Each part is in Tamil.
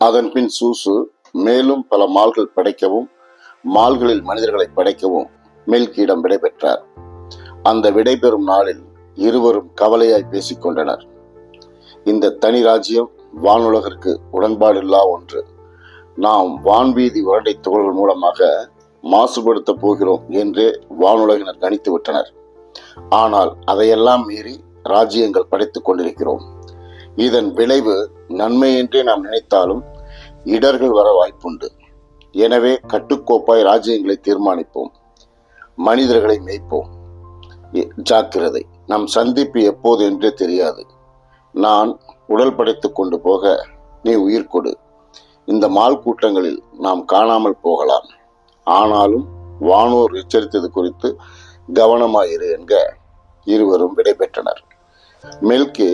அதன் பின் சூசு மேலும் பல மால்கள் படைக்கவும் மால்களில் மனிதர்களை படைக்கவும் மெல்கியிடம் விடை பெற்றார். அந்த விடைபெறும் நாளில் இருவரும் கவலையாய் பேசிக் கொண்டனர். இந்த தனி ராஜ்யம் வானுலகிற்கு உடன்பாடில்லா ஒன்று. நாம் வான்வீதி உரண்டை துகள்கள் மூலமாக மாசுபடுத்த போகிறோம் என்றே வானுலகினர் கணித்து விட்டனர். ஆனால் அதையெல்லாம் மீறி ராஜ்யங்கள் படைத்துக் கொண்டிருக்கிறோம். இதன் விளைவு நன்மை என்றே நாம் நினைத்தாலும் இடர்கள் வர வாய்ப்புண்டு. எனவே கட்டுக்கோப்பாய் ராஜ்யங்களை தீர்மானிப்போம், மனிதர்களை மேய்ப்போம். ஜாக்கிரதை, நம் சந்திப்பு எப்போது என்றே தெரியாது. நான் உடல் படைத்துக் கொண்டு போக நீ உயிர் கொடு. இந்த மால் கூட்டங்களில் நாம் காணாமல் போகலாம். ஆனாலும் வானோர் எச்சரித்தது குறித்து கவனமாயிரு என்க இருவரும் விடை பெற்றனர். மெல்கி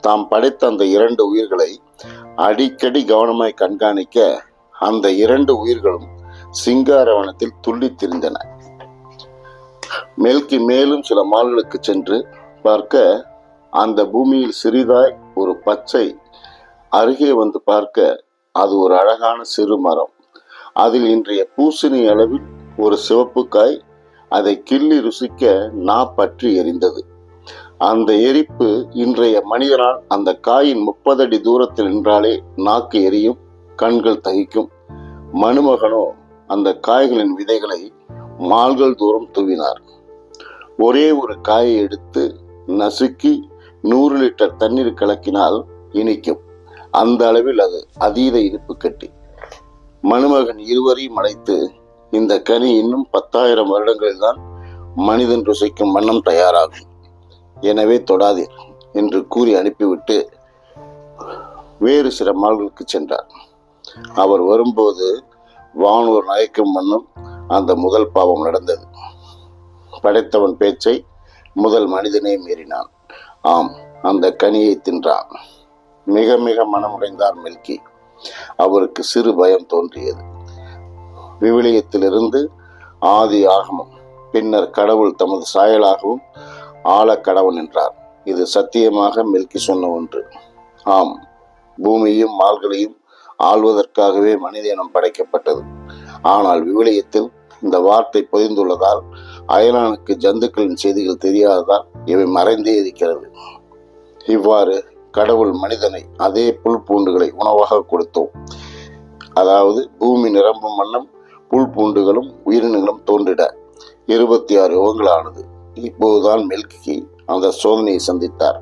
தாம் படைத்த அந்த 2 உயிர்களை அடிக்கடி கவனமாய் கண்காணிக்க அந்த 2 உயிர்களும் சிங்காரவனத்தில் துள்ளித் திரிந்தன. மெல்கி மேலும் சில மால்களுக்கு சென்று பார்க்க அந்த பூமியில் சிறிதாய் ஒரு பச்சை, அருகே வந்து பார்க்க அது ஒரு அழகான சிறு மரம். அதில் இன்றைய பூசணி அளவில் ஒரு சிவப்பு காய். அதை கிள்ளி ருசிக்க நா பற்றி எரிந்தது. அந்த எரிப்பு இன்றைய மனிதனால் அந்த காயின் 30 அடி தூரத்தில் நின்றாலே நாக்கு எரியும், கண்கள் தகிக்கும். மணுமகனோ அந்த காய்களின் விதைகளை மால்கள் தூரம் தூவினார். ஒரே ஒரு காயை எடுத்து நசுக்கி 100 லிட்டர் தண்ணீர் கலக்கினால் இனிக்கும். அந்த அளவில் அது அதீத இனிப்பு கட்டி. மணுமகன் இருவரையும் அழைத்து, இந்த கனி இன்னும் 10,000 வருடங்களில் தான் மனிதன் ருசிக்கும் வண்ணம் தயாராகும். எனவே தொடாதீர் என்று கூறி அனுப்பிவிட்டு வேறு சில மால்களுக்கு சென்றார். அவர் வரும்போது வானோர் நகைக்கும் வண்ணம் அந்த முதல் பாவம் நடந்தது. படைத்தவன் பேச்சை முதல் மனிதனே மீறினான். ஆம், அந்த கனியை தின்றான். மிக மிக மனமுடைந்தார் மெல்கி. அவருக்கு சிறு பயம் தோன்றியது. விவிலியத்திலிருந்து ஆதி ஆகமம், பின்னர் கடவுள் தமது சாயலாகவும் ஆள கடவுள் என்றார். இது சத்தியமாக மெல்கி சொன்ன ஒன்று. ஆம், பூமியையும் மால்களையும் ஆள்வதற்காகவே மனித இனம் படைக்கப்பட்டது. ஆனால் விவிலியத்தில் இந்த வார்த்தை பொதிந்துள்ளதால் அயலானுக்கு ஜந்துக்களின் செய்திகள் தெரியாததால் இவை மறைந்தே இருக்கிறது. இவ்வாறு கடவுள் மனிதனை அதே புல் பூண்டுகளை உணவாக கொடுத்தோம். அதாவது பூமி நிரம்பும் வண்ணம் புல் பூண்டுகளும் உயிரினங்களும் தோன்றிட 26 யுகங்கள் ஆனது. இப்போதுதான் மெல்கி அந்த சோதனையை சந்தித்தார்.